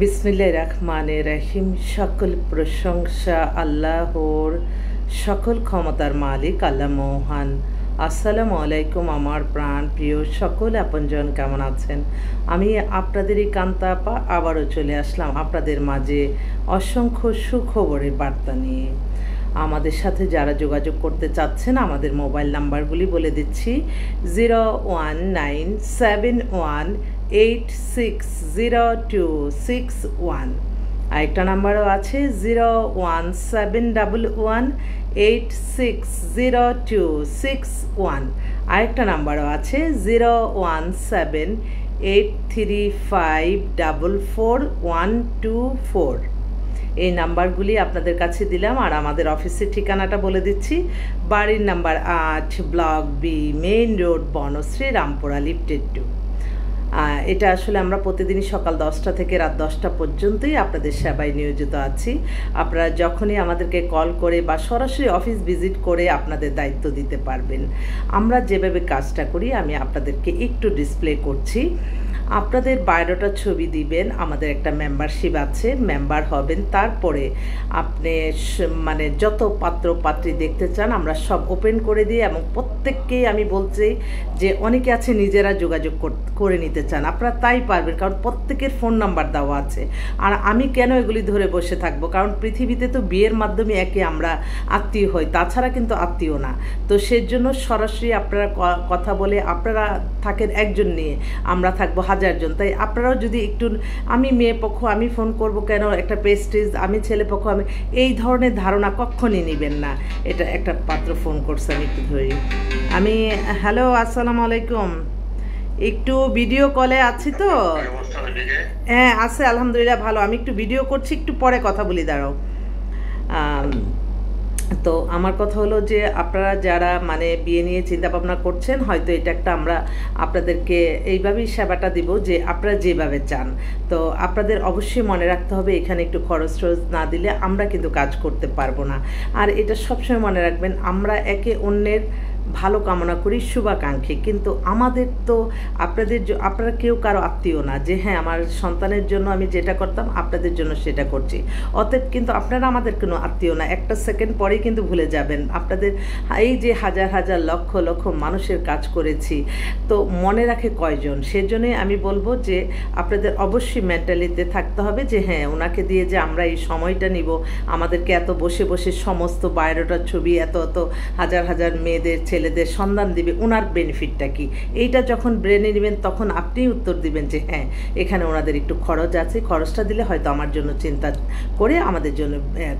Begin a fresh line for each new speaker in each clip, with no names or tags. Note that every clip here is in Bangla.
বিসমিল্লাহির রহমানির রহিম। সকল প্রশংসা আল্লাহর, সকল ক্ষমতার মালিক আল্লাহ মহান। আসসালামু আলাইকুম আমার প্রাণ প্রিয় সকল আপনজন, কেমন আছেন? আমি আপনাদেরই কান্তা আপা আবারও চলে আসলাম আপনাদের মাঝে অসংখ্য সুখবরের বার্তা নিয়ে। আমাদের সাথে যারা যোগাযোগ করতে চাচ্ছেন আমাদের মোবাইল নাম্বারগুলি বলে দিচ্ছি: 01971860261। আরেকটা নাম্বারও আছে 01711860261। আরেকটা নাম্বারও আছে 01783544124। এই নাম্বারগুলি আপনাদের কাছে দিলাম। আর আমাদের অফিসের ঠিকানাটা বলে দিচ্ছি: বাড়ির number 8, block B, main road, Banasree, Rampura, lifted 2। এটা আসলে আমরা প্রতিদিনই সকাল 10টা থেকে রাত 10টা পর্যন্তই আপনাদের সেবায় নিয়োজিত আছি। আপনারা যখনই আমাদেরকে কল করে বা সরাসরি অফিস ভিজিট করে আপনাদের দায়িত্ব দিতে পারবেন। আমরা যেভাবে কাজটা করি আমি আপনাদেরকে একটু ডিসপ্লে করছি। আপনাদের বায়োডাটা ছবি দিবেন, আমাদের একটা মেম্বারশিপ আছে, মেম্বার হবেন। তারপরে আপনি মানে যত পাত্র পাত্রী দেখতে চান আমরা সব ওপেন করে দিই, এবং প্রত্যেককেই আমি বলছি যে অনেকে আছে নিজেরা যোগাযোগ করে নিতে চান, আপনারা তাই পারবেন, কারণ প্রত্যেকের ফোন নাম্বার দেওয়া আছে। আর আমি কেন এগুলি ধরে বসে থাকবো? কারণ পৃথিবীতে তো বিয়ের মাধ্যমে একে আমরা আত্মীয় হই, তাছাড়া কিন্তু আত্মীয় না। তো সেজন্য সরাসরি আপনারা কথা বলে, আপনারা থাকেন একজন নিয়ে, আমরা থাকবো হাজারজন। তাই আপনারাও যদি একটু, আমি মেয়ে পক্ষ আমি ফোন করব কেন, একটা প্রেস্টিজ, আমি ছেলে পক্ষ আমি, এই ধরনের ধারণা কখনই নেবেন না। এটা একটা পাত্র ফোন করছে, আমি একটু ধরি। আমি হ্যালো, আসসালামু আলাইকুম। একটু ভিডিও কলে আছি তো। হ্যাঁ আছে, আলহামদুলিল্লাহ ভালো। আমি একটু ভিডিও করছি, একটু পরে কথা বলি, দাঁড়াও। তো আমার কথা হলো যে আপনারা যারা মানে বিয়ে নিয়ে চিন্তা ভাবনা করছেন, হয়তো এটা একটা আমরা আপনাদেরকে এইভাবেই সেবাটা দিব যে আপনারা যেভাবে চান। তো আপনাদের অবশ্যই মনে রাখতে হবে, এখানে একটু খরচ না দিলে আমরা কিন্তু কাজ করতে পারবো না। আর এটা সবসময় মনে রাখবেন, আমরা একে অন্যের ভালো কামনা করি, শুভাকাঙ্ক্ষী, কিন্তু আমাদের তো আপনারা কেউ কারো আত্মীয় না যে হ্যাঁ আমার সন্তানের জন্য আমি যেটা করতাম আপনাদের জন্য সেটা করছি। অতএব কিন্তু আপনারা আমাদের কোনো আত্মীয় না, একটা সেকেন্ড পরেই কিন্তু ভুলে যাবেন। আপনাদের এই যে হাজার হাজার লক্ষ লক্ষ মানুষের কাজ করেছি, তো মনে রাখে কয়জন? সেজন্যই আমি বলবো যে আপনাদের অবশ্যই মেন্টালিতে থাকতে হবে যে হ্যাঁ ওনাকে দিয়ে যে আমরা এই সময়টা নিব, আমাদেরকে এত বসে বসে সমস্ত বায়োডাটার ছবি এত এত হাজার হাজার মেয়েদের ছেলেদের সন্ধান দিবে, ওনার বেনিফিটটা কি? এইটা যখন ব্রেনে নেবেন তখন আপনিই উত্তর দিবেন যে হ্যাঁ এখানে ওনাদের একটু খরচ আছে, খরচটা দিলে হয়তো আমার জন্য চিন্তা করে আমাদের জন্য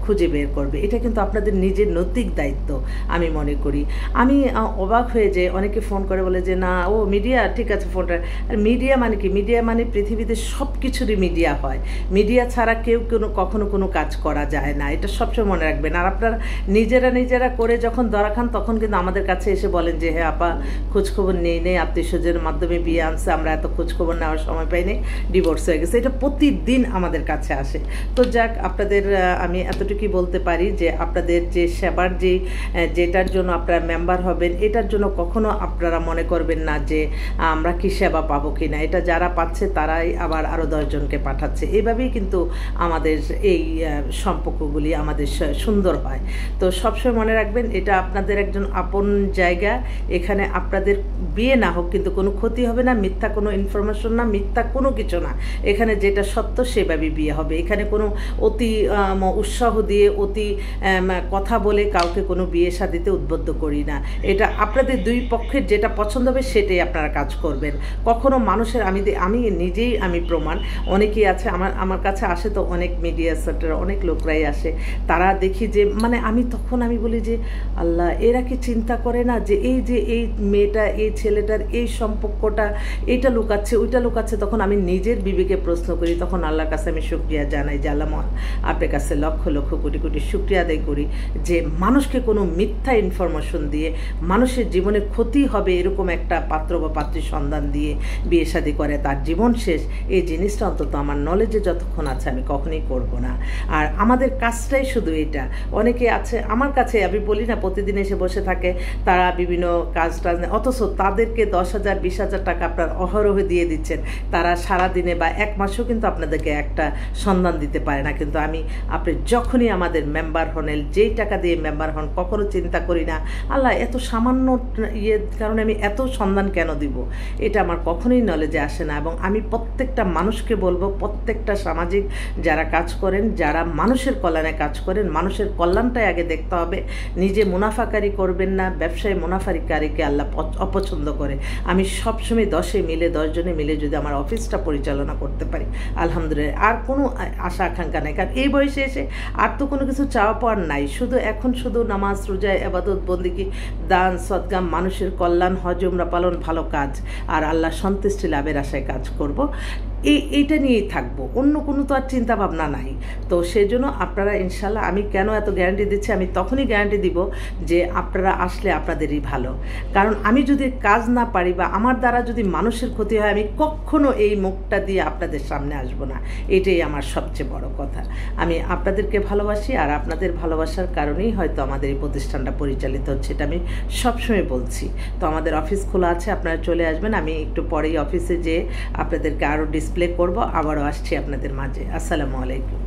খুঁজে বের করবে। এটা কিন্তু আপনাদের নিজের নৈতিক দায়িত্ব আমি মনে করি। আমি অবাক হয়ে যে অনেকে ফোন করে বলে যে না ও মিডিয়া, ঠিক আছে ফোনটা। আর মিডিয়া মানে কি? মিডিয়া মানে পৃথিবীতে সব কিছুরই মিডিয়া হয়, মিডিয়া ছাড়া কেউ কখনো কোনো কাজ করা যায় না, এটা সবসময় মনে রাখবেন। আর আপনারা নিজেরা করে যখন ধরা খান তখন কিন্তু আমাদের কাছে এসে বলেন যে হ্যাঁ আপা খোঁজখবর নেই, আত্মীয় স্বজনের মাধ্যমে বিয়ে আনছে, আমরা এত খোঁজখবর নেওয়ার সময় পাইনি, ডিভোর্স হয়ে গেছে। এটা প্রতিদিন আমাদের কাছে আসে। তো যাক, আপনাদের আমি এতটুকুই বলতে পারি যে আপনাদের যে সেবার যেটার জন্য আপনারা মেম্বার হবেন, এটার জন্য কখনো আপনারা মনে করবেন না যে আমরা কি সেবা পাবো কি না। এটা যারা পাচ্ছে তারাই আবার আরও 10 জনকে পাঠাচ্ছে। এইভাবেই কিন্তু আমাদের এই সম্পর্কগুলি আমাদের সুন্দর হয়। তো সবসময় মনে রাখবেন, এটা আপনাদের একজন আপন জায়গা। এখানে আপনাদের বিয়ে না হোক কিন্তু কোনো ক্ষতি হবে না, মিথ্যা কোনো ইনফরমেশন না, মিথ্যা কোনো কিছু না। এখানে যেটা সত্য সেভাবেই বিয়ে হবে। এখানে কোনো অতি উৎসাহ দিয়ে অতি কথা বলে কাউকে কোনো বিয়ে শাদিতে উদ্বুদ্ধ করি না। এটা আপনাদের দুই পক্ষের যেটা পছন্দ হবে সেটাই আপনারা কাজ করবেন। কখনো মানুষের আমি নিজেই আমি প্রমাণ। অনেকেই আছে আমার কাছে আসে, তো অনেক মিডিয়া সেক্টর অনেক লোকরাই আসে, তারা দেখি যে মানে আমি বলি যে আল্লাহ, এরা কি চিন্তা করে না যে এই মেয়েটা এই ছেলেটার এই সম্পর্কটা এইটা লুকাচ্ছে ওইটা লুকাচ্ছে। তখন আমি নিজের বিবেকে প্রশ্ন করি, তখন আল্লাহর কাছে আমি শুকরিয়া জানাই যে আল্লাহ আপনার কাছে লক্ষ লক্ষ কোটি কোটি শুকরিয়া আদায় করি যে মানুষকে কোনো মিথ্যা ইনফরমেশন দিয়ে মানুষের জীবনে ক্ষতি হবে এরকম একটা পাত্র বা পাত্রীর সন্ধান দিয়ে বিয়ে শাদী করে তার জীবন শেষ, এই জিনিসটা অন্তত আমার নলেজে যতক্ষণ আছে আমি কখনোই করব না। আর আমাদের কাজটাই শুধু এটা। অনেকে আছে আমার কাছে, আমি বলি না প্রতিদিন এসে বসে থাকে, তার তারা বিভিন্ন কাজ টাজ অথচ তাদেরকে 10,000 20,000 টাকা আপনার অহরহ দিয়ে দিচ্ছেন, তারা সারাদিনে বা এক মাসেও কিন্তু আপনাদেরকে একটা সন্ধান দিতে পারে না। কিন্তু আপনি যখনই আমাদের মেম্বার হন, যেই টাকা দিয়ে মেম্বার হন, কখনো চিন্তা করি না আল্লাহ এত সামান্য কারণে আমি এত সন্ধান কেন দিব, এটা আমার কখনোই নলেজে আসে না। এবং আমি প্রত্যেকটা মানুষকে বলবো, প্রত্যেকটা সামাজিক যারা কাজ করেন, যারা মানুষের কল্যাণে কাজ করেন, মানুষের কল্যাণটাই আগে দেখতে হবে। নিজে মুনাফাকারী করবেন না, ব্যবসায়ী মুনাফাকারীকে আল্লাহ অপছন্দ করে। আমি সবসময় 10 জনে মিলে যদি আমার অফিসটা পরিচালনা করতে পারি আলহামদুলিল্লাহ, আর কোনো আশা আকাঙ্ক্ষা নেই। কারণ এই বয়সে এসে আর তো কোনো কিছু চাওয়া পাওয়ার নাই, এখন শুধু নামাজ রোজা ইবাদত বন্দেগী দান সদকা মানুষের কল্যাণ হজ উমরা পালন ভালো কাজ আর আল্লাহ সন্তুষ্টি লাভের আশায় কাজ করব, এইটা নিয়েই থাকবো, অন্য কোনো তো আর চিন্তা ভাবনা নাই। তো সেজন্য আপনারা ইনশাল্লাহ, আমি কেন এত গ্যারান্টি দিচ্ছি, আমি তখনই গ্যারান্টি দিব যে আপনারা আসলে আপনাদেরই ভালো। কারণ আমি যদি কাজ না পারি বা আমার দ্বারা যদি মানুষের ক্ষতি হয়, আমি কখনো এই মুখটা দিয়ে আপনাদের সামনে আসব না। এটাই আমার সবচেয়ে বড় কথা। আমি আপনাদেরকে ভালোবাসি আর আপনাদের ভালোবাসার কারণেই হয়তো আমাদের এই প্রতিষ্ঠানটা পরিচালিত হচ্ছে, এটা আমি সবসময় বলছি। তো আমাদের অফিস খোলা আছে, আপনারা চলে আসবেন। আমি একটু পরেই অফিসে যেয়ে আপনাদেরকে আরও ডিসপ্লে করব, আবারও আসছি আপনাদের মাঝে। আসসালামু আলাইকুম।